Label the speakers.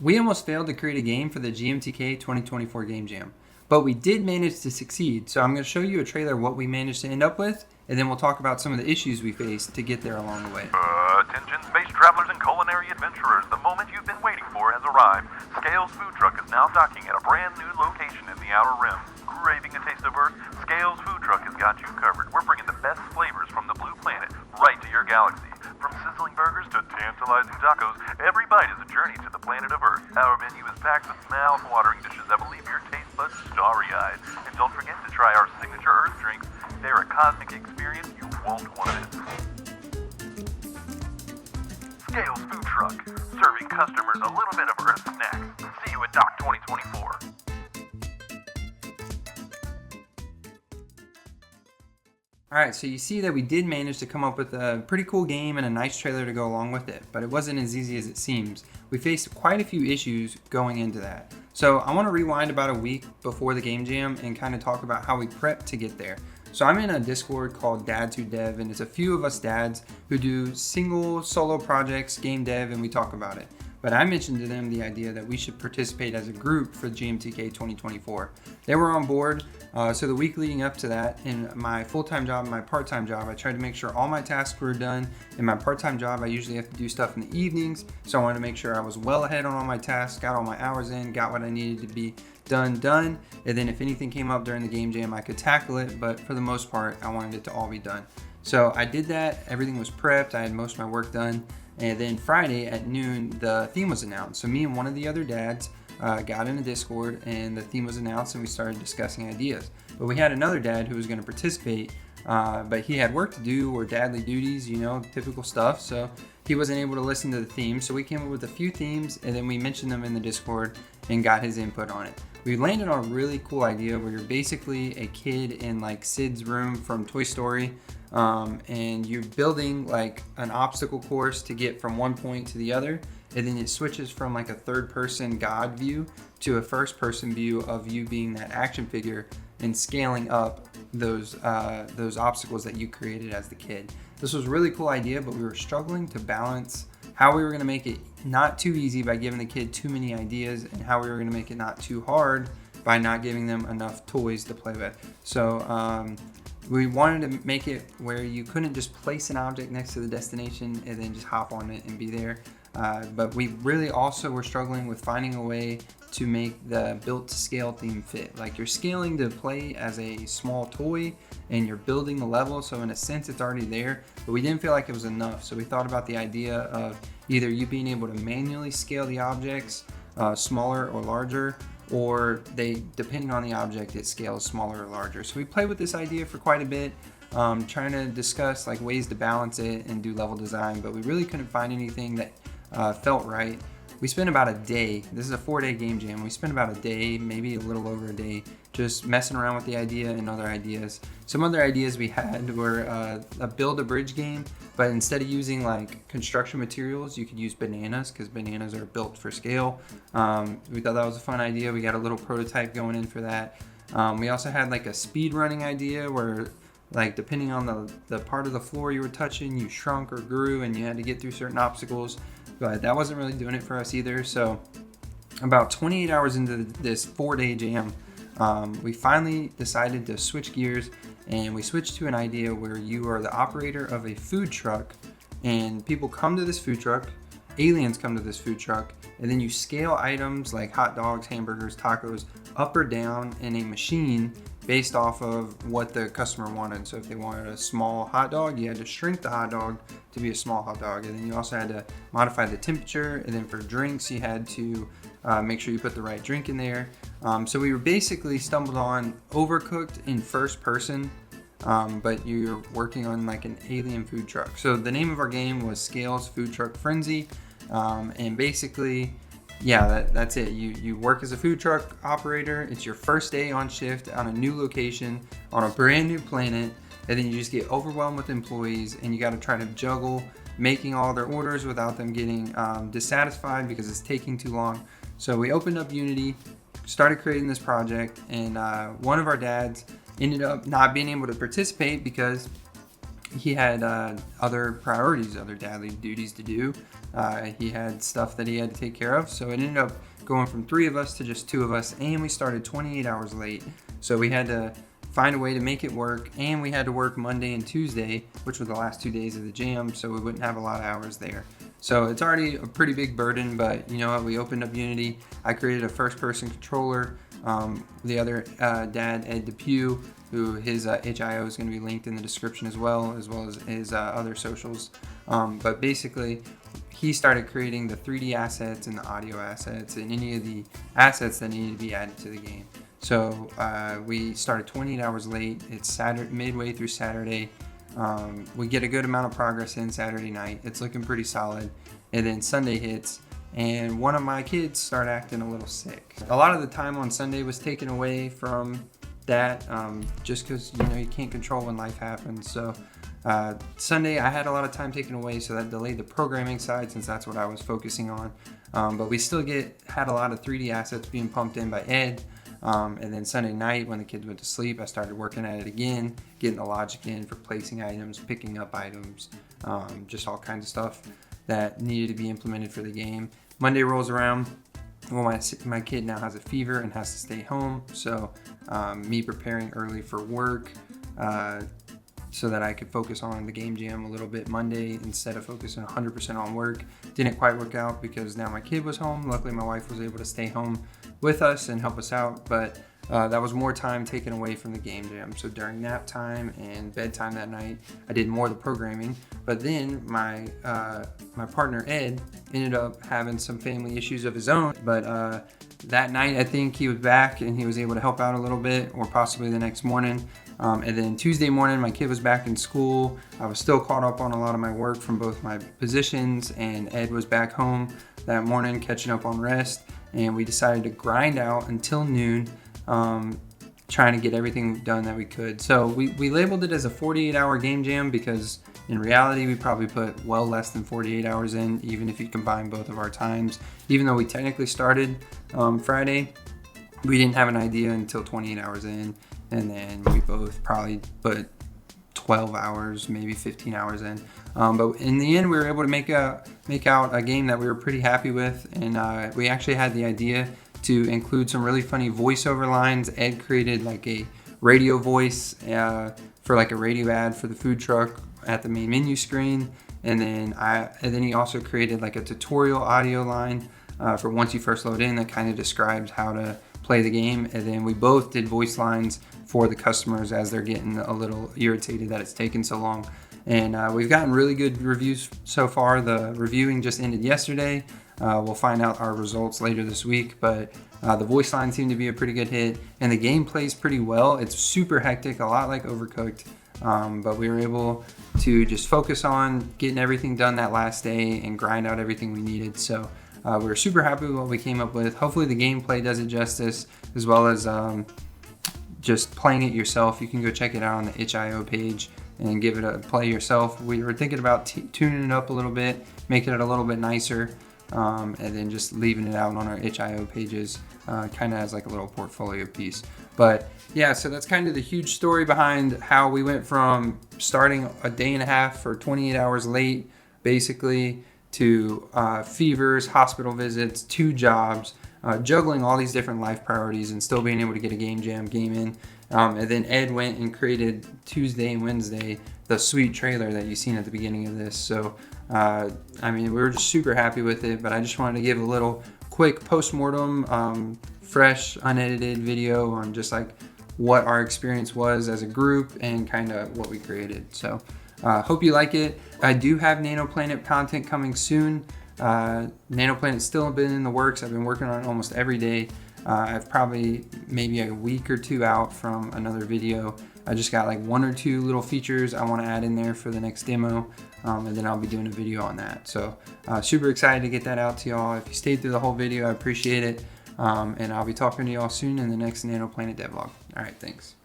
Speaker 1: We almost failed to create a game for the GMTK 2024 Game Jam, but we did manage to succeed. So I'm going to show you a trailer of what we managed to end up with, and then we'll talk about some of the issues we faced to get there along the way.
Speaker 2: Attention space travelers and culinary adventurers, the moment you've been waiting for has arrived. Scales Food Truck is now docking at a brand new location in the Outer Rim. Craving a taste of Earth? Scales Food Truck has got you covered. We're bringing the best flavors from the blue planet right to your galaxy. From sizzling burgers to tantalizing tacos, every bite is a journey to the planet of Earth. Our menu is packed with mouth-watering dishes that will leave your taste buds starry-eyed. And don't forget to try our signature Earth drinks. They're a cosmic experience you won't want to miss. Scales Food Truck, serving customers a little bit of Earth snacks. See you at Dock 2024.
Speaker 1: Alright, so you see that we did manage to come up with a pretty cool game and a nice trailer to go along with it, but it wasn't as easy as it seems. We faced quite a few issues going into that. So I want to rewind about a week before the Game Jam and kind of talk about how we prepped to get there. So I'm in a Discord called Dads Who Dev, and it's a few of us dads who do single solo projects, game dev, and we talk about it. But I mentioned to them the idea that we should participate as a group for GMTK 2024. They were on board, so the week leading up to that, in my full-time job and my part-time job, I tried to make sure all my tasks were done. In my part-time job, I usually have to do stuff in the evenings, so I wanted to make sure I was well ahead on all my tasks, got all my hours in, got what I needed to be done, and then if anything came up during the Game Jam, I could tackle it, but for the most part, I wanted it to all be done. So I did that, everything was prepped, I had most of my work done. And then Friday at noon, the theme was announced. So me and one of the other dads got in a Discord and the theme was announced and we started discussing ideas. But we had another dad who was going to participate, but he had work to do or dadly duties, you know, typical stuff. So he wasn't able to listen to the theme. So we came up with a few themes and then we mentioned them in the Discord and got his input on it. We landed on a really cool idea where you're basically a kid in like Sid's room from Toy Story. And you're building like an obstacle course to get from one point to the other, and then it switches from like a third person God view to a first person view of you being that action figure and scaling up those obstacles that you created as the kid. This was a really cool idea, but we were struggling to balance how we were going to make it not too easy by giving the kid too many ideas and how we were going to make it not too hard by not giving them enough toys to play with. So we wanted to make it where you couldn't just place an object next to the destination and then just hop on it and be there. But we really also were struggling with finding a way to make the built to scale theme fit. Like you're scaling to play as a small toy and you're building the level, so in a sense it's already there, but we didn't feel like it was enough. So we thought about the idea of either you being able to manually scale the objects smaller or larger, or depending on the object, it scales smaller or larger. So we played with this idea for quite a bit, trying to discuss like ways to balance it and do level design, but we really couldn't find anything that felt right. We spent about a day, this is a 4-day game jam, we spent about a day, maybe a little over a day, just messing around with the idea and other ideas. Some other ideas we had were a build a bridge game, but instead of using like construction materials, you could use bananas because bananas are built for scale. We thought that was a fun idea. We got a little prototype going in for that. We also had like a speed running idea where like depending on the part of the floor you were touching, you shrunk or grew and you had to get through certain obstacles, but that wasn't really doing it for us either. So about 28 hours into this 4-day jam, we finally decided to switch gears and we switched to an idea where you are the operator of a food truck and people come to this food truck, aliens come to this food truck, and then you scale items like hot dogs, hamburgers, tacos up or down in a machine based off of what the customer wanted. So if they wanted a small hot dog, you had to shrink the hot dog to be a small hot dog, and then you also had to modify the temperature, and then for drinks you had to make sure you put the right drink in there. So we were basically stumbled on Overcooked in first person, but you're working on like an alien food truck. So the name of our game was Scales Food Truck Frenzy, and basically, yeah, that's it. You work as a food truck operator. It's your first day on shift on a new location on a brand new planet, and then you just get overwhelmed with employees and you got to try to juggle making all their orders without them getting dissatisfied because it's taking too long. So we opened up Unity, started creating this project, and one of our dads ended up not being able to participate because he had other priorities, other dadly duties to do. He had stuff that he had to take care of, so it ended up going from 3 of us to just 2 of us, and we started 28 hours late. So we had to find a way to make it work, and we had to work Monday and Tuesday, which were the last 2 days of the jam, so we wouldn't have a lot of hours there. So it's already a pretty big burden, but you know what, we opened up Unity. I created a first-person controller. The other dad, Ed Depew, who his HIO is going to be linked in the description as well as his other socials. But basically, he started creating the 3D assets and the audio assets and any of the assets that needed to be added to the game. So we started 28 hours late. It's Saturday, midway through Saturday. We get a good amount of progress in Saturday night. It's looking pretty solid. And then Sunday hits, and one of my kids started acting a little sick. A lot of the time on Sunday was taken away from that, just because you can't control when life happens. So Sunday I had a lot of time taken away, so that delayed the programming side since that's what I was focusing on. But we still had a lot of 3D assets being pumped in by Ed. And then Sunday night when the kids went to sleep, I started working at it again, getting the logic in for placing items, picking up items, just all kinds of stuff that needed to be implemented for the game. Monday rolls around. Well, my kid now has a fever and has to stay home, so me preparing early for work so that I could focus on the game jam a little bit Monday instead of focusing 100% on work. Didn't quite work out because now my kid was home. Luckily, my wife was able to stay home with us and help us out, but that was more time taken away from the game jam. So during nap time and bedtime that night, I did more of the programming. But then my partner Ed ended up having some family issues of his own. But that night, I think he was back and he was able to help out a little bit, or possibly the next morning. And then Tuesday morning, my kid was back in school. I was still caught up on a lot of my work from both my positions, and Ed was back home that morning catching up on rest. And we decided to grind out until noon, trying to get everything done that we could. So we labeled it as a 48-hour game jam because in reality, we probably put well less than 48 hours in, even if you combine both of our times. Even though we technically started Friday, we didn't have an idea until 28 hours in. And then we both probably put 12 hours, maybe 15 hours in. But in the end, we were able to make out a game that we were pretty happy with. And we actually had the idea to include some really funny voiceover lines. Ed created like a radio voice for like a radio ad for the food truck at the main menu screen. And then he also created like a tutorial audio line for once you first load in that kind of describes how to play the game. And then we both did voice lines for the customers as they're getting a little irritated that it's taken so long. And we've gotten really good reviews so far. The reviewing just ended yesterday. We'll find out our results later this week, but the voice lines seem to be a pretty good hit, and the game plays pretty well. It's super hectic, a lot like Overcooked, but we were able to just focus on getting everything done that last day and grind out everything we needed. So we were super happy with what we came up with. Hopefully the gameplay does it justice, as well as just playing it yourself. You can go check it out on the HIO page and give it a play yourself. We were thinking about tuning it up a little bit, making it a little bit nicer, and then just leaving it out on our HIO pages, kind of as like a little portfolio piece. But yeah, so that's kind of the huge story behind how we went from starting a day and a half for 28 hours late, basically, to fevers, hospital visits, 2 jobs, juggling all these different life priorities and still being able to get a game jam game in. And then Ed went and created Tuesday and Wednesday the sweet trailer that you've seen at the beginning of this. So, I mean, we were just super happy with it, but I just wanted to give a little quick post-mortem, fresh, unedited video on just like what our experience was as a group and kind of what we created. So, hope you like it. I do have Nanoplanet content coming soon. Nanoplanet's still been in the works. I've been working on it almost every day. I've probably maybe a week or 2 out from another video. I just got like 1 or 2 little features I want to add in there for the next demo, and then I'll be doing a video on that. So super excited to get that out to y'all. If you stayed through the whole video, I appreciate it. And I'll be talking to y'all soon in the next Nanoplanet devlog. All right, thanks.